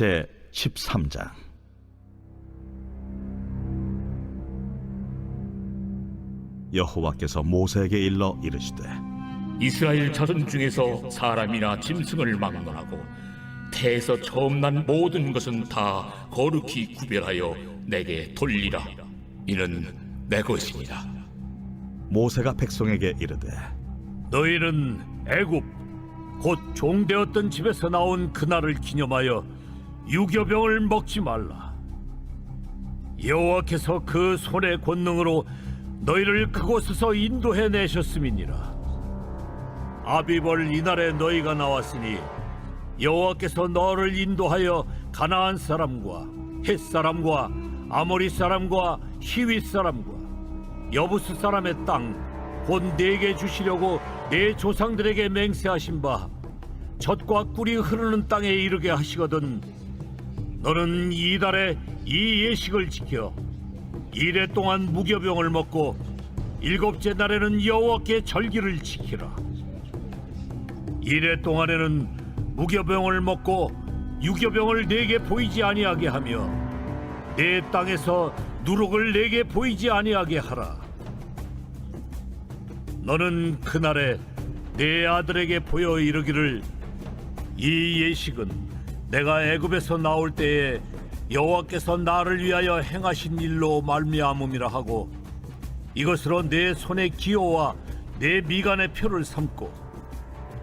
제 13장. 여호와께서 모세에게 일러 이르시되 이스라엘 자손 중에서 사람이나 짐승을 막론하고 태에서 처음 난 모든 것은 다 거룩히 구별하여 내게 돌리라. 이는 내 것이니라. 모세가 백성에게 이르되 너희는 애굽 곧 종되었던 집에서 나온 그날을 기념하여 유교병을 먹지 말라. 여호와께서 그 손의 권능으로 너희를 그곳에서 인도해 내셨음이니라. 아비벌 이날에 너희가 나왔으니 여호와께서 너를 인도하여 가나안 사람과 헷 사람과 아모리 사람과 히윗 사람과 여부스 사람의 땅 곧 네게 주시려고 네 조상들에게 맹세하신 바 젖과 꿀이 흐르는 땅에 이르게 하시거든. 너는 이달에 이 예식을 지켜 이래 동안 무교병을 먹고 일곱째 날에는 여호와께 절기를 지키라. 이래 동안에는 무교병을 먹고 유교병을 내게 보이지 아니하게 하며 내 땅에서 누룩을 내게 보이지 아니하게 하라. 너는 그날에 내 아들에게 보여 이르기를 이 예식은 내가 애굽에서 나올 때에 여호와께서 나를 위하여 행하신 일로 말미암음이라 하고 이것으로 내 손의 기호와 내 미간의 표를 삼고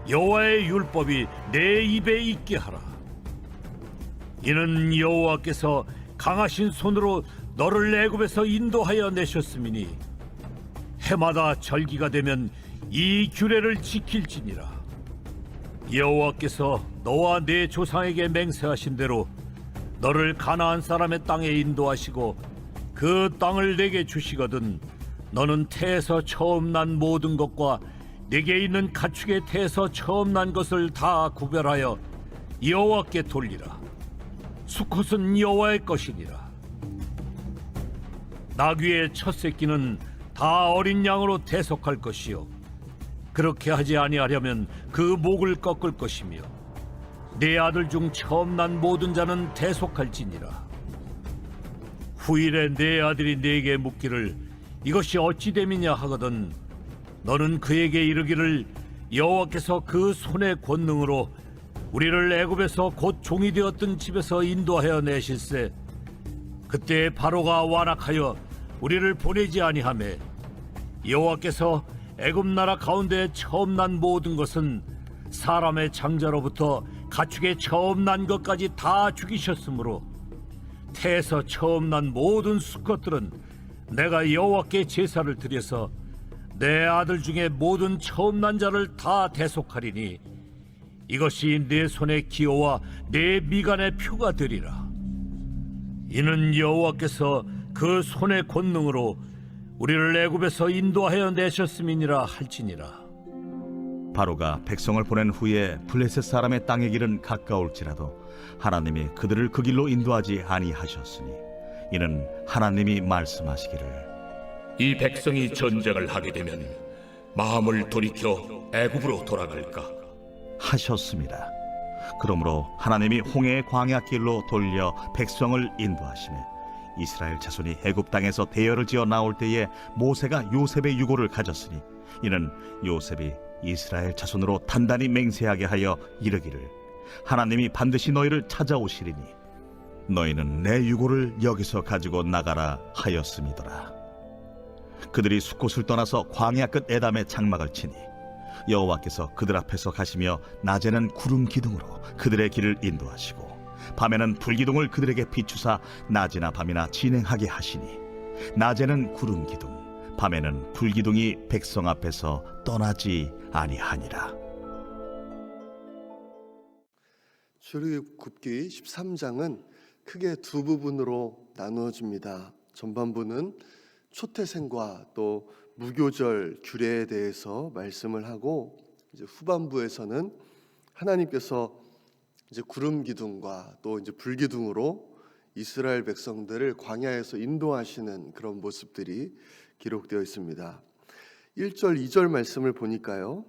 여호와의 율법이 내 입에 있게 하라. 이는 여호와께서 강하신 손으로 너를 애굽에서 인도하여 내셨음이니 해마다 절기가 되면 이 규례를 지킬지니라. 여호와께서 너와 네 조상에게 맹세하신 대로 너를 가나안 사람의 땅에 인도하시고 그 땅을 내게 주시거든. 너는 태에서 처음 난 모든 것과 내게 있는 가축의 태에서 처음 난 것을 다 구별하여 여호와께 돌리라. 수컷은 여호와의 것이니라. 나귀의 첫 새끼는 다 어린 양으로 대속할 것이요 그렇게 하지 아니하려면 그 목을 꺾을 것이며 네 아들 중 처음 난 모든 자는 대속할지니라. 후일에 네 아들이 네게 묻기를 이것이 어찌 됨이냐 하거든 너는 그에게 이르기를 여호와께서 그 손의 권능으로 우리를 애굽에서 곧 종이 되었던 집에서 인도하여 내실세 그때 바로가 완악하여 우리를 보내지 아니하매 여호와께서 애굽 나라 가운데 처음 난 모든 것은 사람의 장자로부터 가축의 처음 난 것까지 다 죽이셨으므로 태에서 처음 난 모든 수컷들은 내가 여호와께 제사를 드려서 내 아들 중에 모든 처음 난 자를 다 대속하리니 이것이 내 손의 기호와 내 미간의 표가 되리라. 이는 여호와께서 그 손의 권능으로 우리를 애굽에서 인도하여 내셨음이니라 할지니라. 바로가 백성을 보낸 후에 블레셋 사람의 땅의 길은 가까울지라도 하나님이 그들을 그 길로 인도하지 아니하셨으니 이는 하나님이 말씀하시기를 이 백성이 전쟁을 하게 되면 마음을 돌이켜 애굽으로 돌아갈까 하셨습니다. 그러므로 하나님이 홍해의 광야길로 돌려 백성을 인도하시매 이스라엘 자손이 애굽 땅에서 대열을 지어 나올 때에 모세가 요셉의 유고를 가졌으니 이는 요셉이 이스라엘 자손으로 단단히 맹세하게 하여 이르기를 하나님이 반드시 너희를 찾아오시리니 너희는 내 유고를 여기서 가지고 나가라 하였음이더라. 그들이 숫곳을 떠나서 광야 끝 에담에 장막을 치니 여호와께서 그들 앞에서 가시며 낮에는 구름 기둥으로 그들의 길을 인도하시고 밤에는 불기둥을 그들에게 비추사 낮이나 밤이나 진행하게 하시니 낮에는 구름 기둥 밤에는 불기둥이 백성 앞에서 떠나지 아니하니라. 출애굽기 13장은 크게 두 부분으로 나누어집니다. 전반부는 초태생과 또 무교절 규례에 대해서 말씀을 하고 이제 후반부에서는 하나님께서 이제 구름 기둥과 또 이제 불 기둥으로 이스라엘 백성들을 광야에서 인도하시는 그런 모습들이 기록되어 있습니다. 1절, 2절 말씀을 보니까요.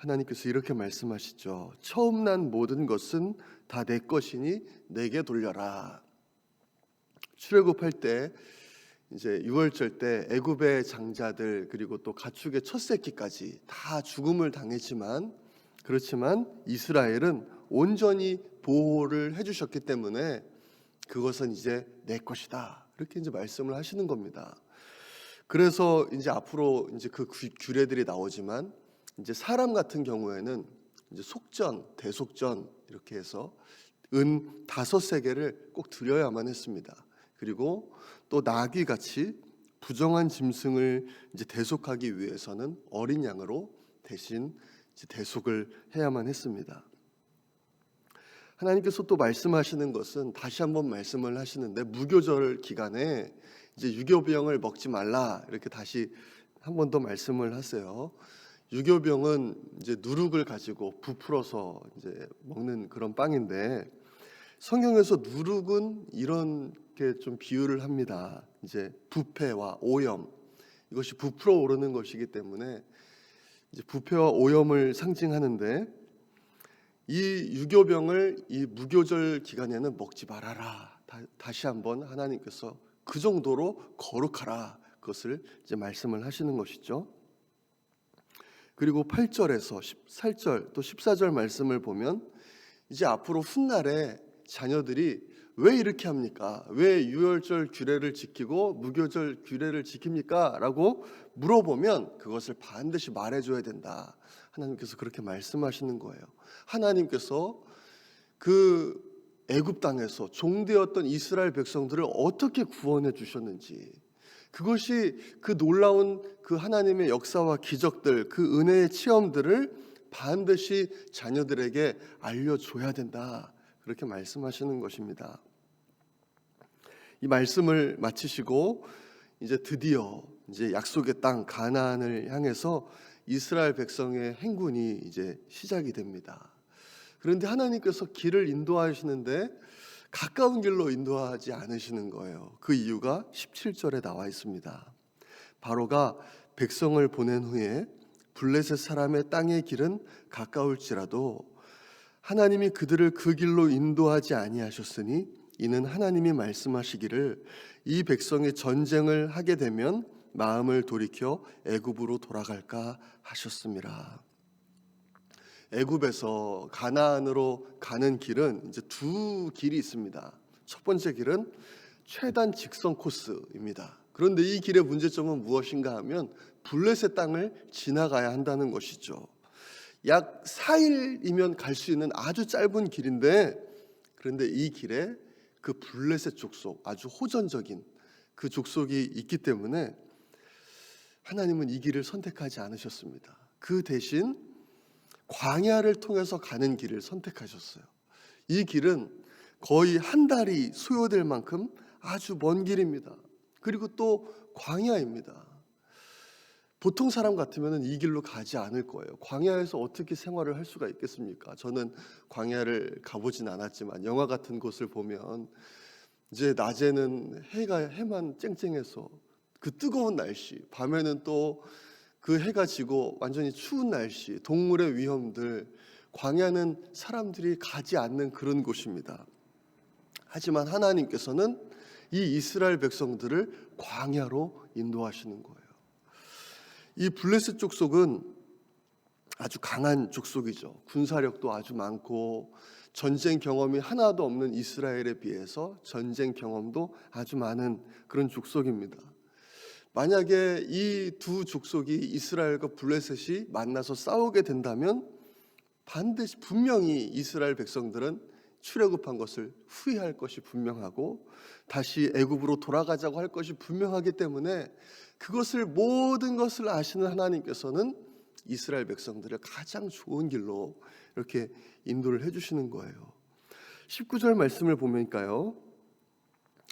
하나님께서 이렇게 말씀하시죠. 처음 난 모든 것은 다 내 것이니 내게 돌려라. 출애굽할 때 이제 유월절 때 애굽의 장자들 그리고 또 가축의 첫 새끼까지 다 죽음을 당했지만 그렇지만 이스라엘은 온전히 보호를 해주셨기 때문에 그것은 이제 내 것이다. 이렇게 이제 말씀을 하시는 겁니다. 그래서 이제 앞으로 이제 그 규례들이 나오지만 이제 사람 같은 경우에는 이제 속전, 대속전 이렇게 해서 은 5세겔을 꼭 드려야만 했습니다. 그리고 또 나귀 같이 부정한 짐승을 이제 대속하기 위해서는 어린 양으로 대신 이제 대속을 해야만 했습니다. 하나님께서 또 말씀하시는 것은 다시 한번 말씀을 하시는데 무교절 기간에 이제 유교병을 먹지 말라 이렇게 다시 한 번 더 말씀을 하세요. 유교병은 이제 누룩을 가지고 부풀어서 이제 먹는 그런 빵인데 성경에서 누룩은 이렇게 좀 비유를 합니다. 이제 부패와 오염 이것이 부풀어 오르는 것이기 때문에 이제 부패와 오염을 상징하는데 이 유교병을 이 무교절 기간에는 먹지 말아라. 다시 한번 하나님께서 그 정도로 거룩하라. 그것을 이제 말씀을 하시는 것이죠. 그리고 8절에서 14절 또 14절 말씀을 보면 이제 앞으로 훗날에 자녀들이 왜 이렇게 합니까? 왜 유월절 규례를 지키고 무교절 규례를 지킵니까? 라고 물어보면 그것을 반드시 말해줘야 된다. 하나님께서 그렇게 말씀하시는 거예요. 하나님께서 그 애굽 땅에서 종되었던 이스라엘 백성들을 어떻게 구원해 주셨는지 그것이 그 놀라운 그 하나님의 역사와 기적들 그 은혜의 체험들을 반드시 자녀들에게 알려줘야 된다. 그렇게 말씀하시는 것입니다. 이 말씀을 마치시고 이제 드디어 이제 약속의 땅 가나안을 향해서 이스라엘 백성의 행군이 이제 시작이 됩니다. 그런데 하나님께서 길을 인도하시는데 가까운 길로 인도하지 않으시는 거예요. 그 이유가 17절에 나와 있습니다. 바로가 백성을 보낸 후에 블레셋 사람의 땅의 길은 가까울지라도 하나님이 그들을 그 길로 인도하지 아니하셨으니 이는 하나님이 말씀하시기를 이 백성이 전쟁을 하게 되면 마음을 돌이켜 애굽으로 돌아갈까 하셨습니다. 애굽에서 가나안으로 가는 길은 이제 두 길이 있습니다. 첫 번째 길은 최단 직선 코스입니다. 그런데 이 길의 문제점은 무엇인가 하면 블레셋 땅을 지나가야 한다는 것이죠. 약 4일이면 갈 수 있는 아주 짧은 길인데 그런데 이 길에 그 블레셋 족속 아주 호전적인 그 족속이 있기 때문에 하나님은 이 길을 선택하지 않으셨습니다. 그 대신 광야를 통해서 가는 길을 선택하셨어요. 이 길은 거의 한 달이 소요될 만큼 아주 먼 길입니다. 그리고 또 광야입니다. 보통 사람 같으면 이 길로 가지 않을 거예요. 광야에서 어떻게 생활을 할 수가 있겠습니까? 저는 광야를 가보진 않았지만 영화 같은 곳을 보면 이제 낮에는 해만 쨍쨍해서 그 뜨거운 날씨, 밤에는 또 그 해가 지고 완전히 추운 날씨, 동물의 위험들, 광야는 사람들이 가지 않는 그런 곳입니다. 하지만 하나님께서는 이 이스라엘 백성들을 광야로 인도하시는 거예요. 이 블레셋 족속은 아주 강한 족속이죠. 군사력도 아주 많고 전쟁 경험이 하나도 없는 이스라엘에 비해서 전쟁 경험도 아주 많은 그런 족속입니다. 만약에 이 두 족속이 이스라엘과 블레셋이 만나서 싸우게 된다면 반드시 분명히 이스라엘 백성들은 출애굽한 것을 후회할 것이 분명하고 다시 애굽으로 돌아가자고 할 것이 분명하기 때문에 그것을 모든 것을 아시는 하나님께서는 이스라엘 백성들을 가장 좋은 길로 이렇게 인도를 해주시는 거예요. 19절 말씀을 보면까요,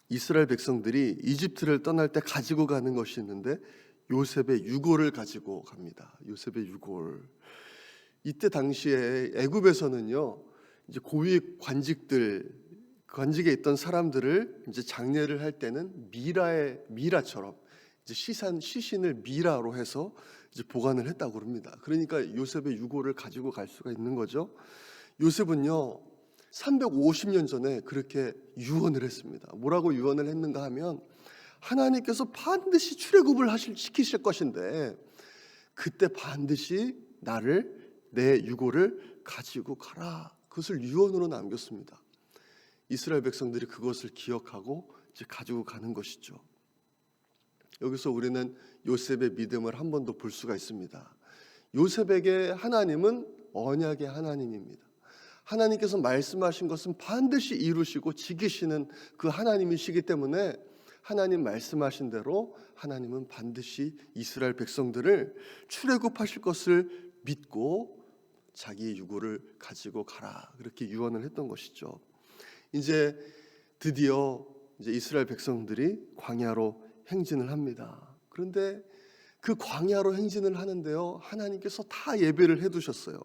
이스라엘 백성들이 이집트를 떠날 때 가지고 가는 것이 있는데 요셉의 유골을 가지고 갑니다. 요셉의 유골. 이때 당시에 애굽에서는요, 이제 고위 관직에 있던 사람들을 이제 장례를 할 때는 미라처럼 이제 시신을 미라로 해서 이제 보관을 했다고 합니다. 그러니까 요셉의 유고를 가지고 갈 수가 있는 거죠. 요셉은요 350년 전에 그렇게 유언을 했습니다. 뭐라고 유언을 했는가 하면 하나님께서 반드시 출애굽을 시키실 것인데 그때 반드시 내 유고를 가지고 가라. 그것을 유언으로 남겼습니다. 이스라엘 백성들이 그것을 기억하고 이제 가지고 가는 것이죠. 여기서 우리는 요셉의 믿음을 한 번 더 볼 수가 있습니다. 요셉에게 하나님은 언약의 하나님입니다. 하나님께서 말씀하신 것은 반드시 이루시고 지키시는 그 하나님이시기 때문에 하나님 말씀하신 대로 하나님은 반드시 이스라엘 백성들을 출애굽하실 것을 믿고 자기의 유고를 가지고 가라. 그렇게 유언을 했던 것이죠. 이제 드디어 이제 이스라엘 백성들이 광야로 행진을 합니다. 그런데 그 광야로 행진을 하는데요, 하나님께서 다 예배를 해두셨어요.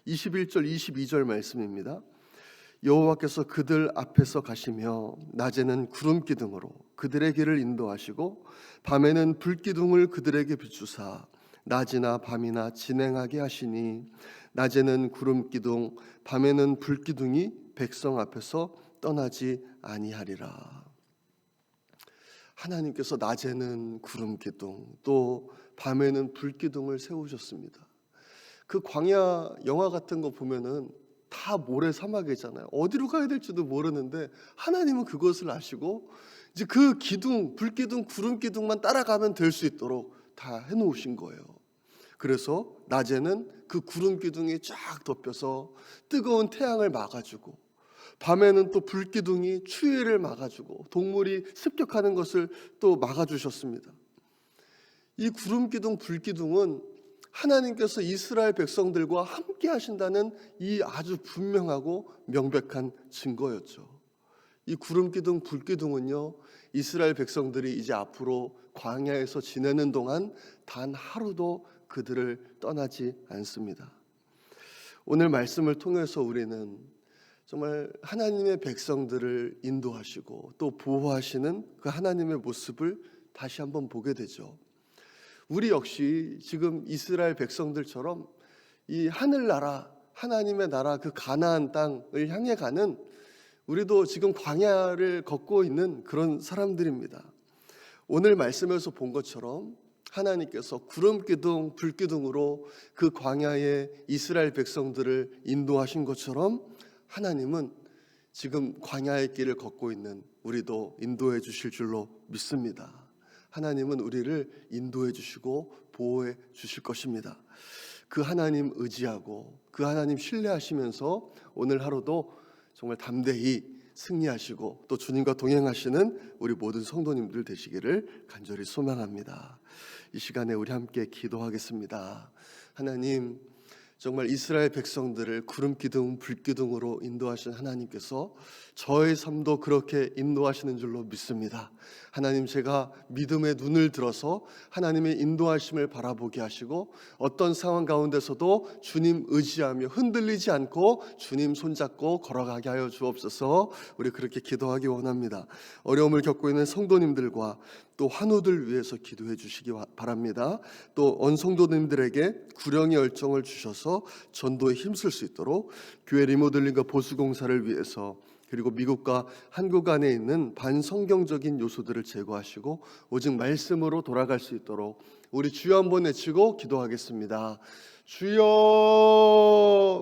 21절 22절 말씀입니다. 여호와께서 그들 앞에서 가시며 낮에는 구름 기둥으로 그들의 길을 인도하시고 밤에는 불 기둥을 그들에게 비추사 낮이나 밤이나 진행하게 하시니 낮에는 구름 기둥 밤에는 불 기둥이 백성 앞에서 떠나지 아니하리라. 하나님께서 낮에는 구름 기둥 또 밤에는 불 기둥을 세우셨습니다. 그 광야 영화 같은 거 보면은 다 모래 사막이잖아요. 어디로 가야 될지도 모르는데 하나님은 그것을 아시고 이제 그 기둥, 불 기둥, 구름 기둥만 따라가면 될 수 있도록 다 해놓으신 거예요. 그래서 낮에는 그 구름 기둥이 쫙 덮여서 뜨거운 태양을 막아주고 밤에는 또 불 기둥이 추위를 막아주고 동물이 습격하는 것을 또 막아주셨습니다. 이 구름 기둥, 불 기둥은 하나님께서 이스라엘 백성들과 함께 하신다는 이 아주 분명하고 명백한 증거였죠. 이 구름 기둥, 불 기둥은요, 이스라엘 백성들이 이제 앞으로 광야에서 지내는 동안 단 하루도 그들을 떠나지 않습니다. 오늘 말씀을 통해서 우리는 정말 하나님의 백성들을 인도하시고 또 보호하시는 그 하나님의 모습을 다시 한번 보게 되죠. 우리 역시 지금 이스라엘 백성들처럼 이 하늘나라, 하나님의 나라 그 가나안 땅을 향해 가는 우리도 지금 광야를 걷고 있는 그런 사람들입니다. 오늘 말씀에서 본 것처럼 하나님께서 구름 기둥, 불 기둥으로 그 광야에 이스라엘 백성들을 인도하신 것처럼 하나님은 지금 광야의 길을 걷고 있는 우리도 인도해 주실 줄로 믿습니다. 하나님은 우리를 인도해 주시고 보호해 주실 것입니다. 그 하나님 의지하고 그 하나님 신뢰하시면서 오늘 하루도 정말 담대히 승리하시고 또 주님과 동행하시는 우리 모든 성도님들 되시기를 간절히 소망합니다. 이 시간에 우리 함께 기도하겠습니다. 하나님, 정말 이스라엘 백성들을 구름 기둥, 불 기둥으로 인도하신 하나님께서 저의 삶도 그렇게 인도하시는 줄로 믿습니다. 하나님, 제가 믿음의 눈을 들어서 하나님의 인도하심을 바라보게 하시고 어떤 상황 가운데서도 주님 의지하며 흔들리지 않고 주님 손잡고 걸어가게 하여 주옵소서. 우리 그렇게 기도하기 원합니다. 어려움을 겪고 있는 성도님들과 또 환우들 위해서 기도해 주시기 바랍니다. 또 언성도님들에게 구령의 열정을 주셔서 전도에 힘쓸 수 있도록 교회 리모델링과 보수공사를 위해서 그리고 미국과 한국 안에 있는 반성경적인 요소들을 제거하시고 오직 말씀으로 돌아갈 수 있도록 우리 주여 한번 외치고 기도하겠습니다. 주여.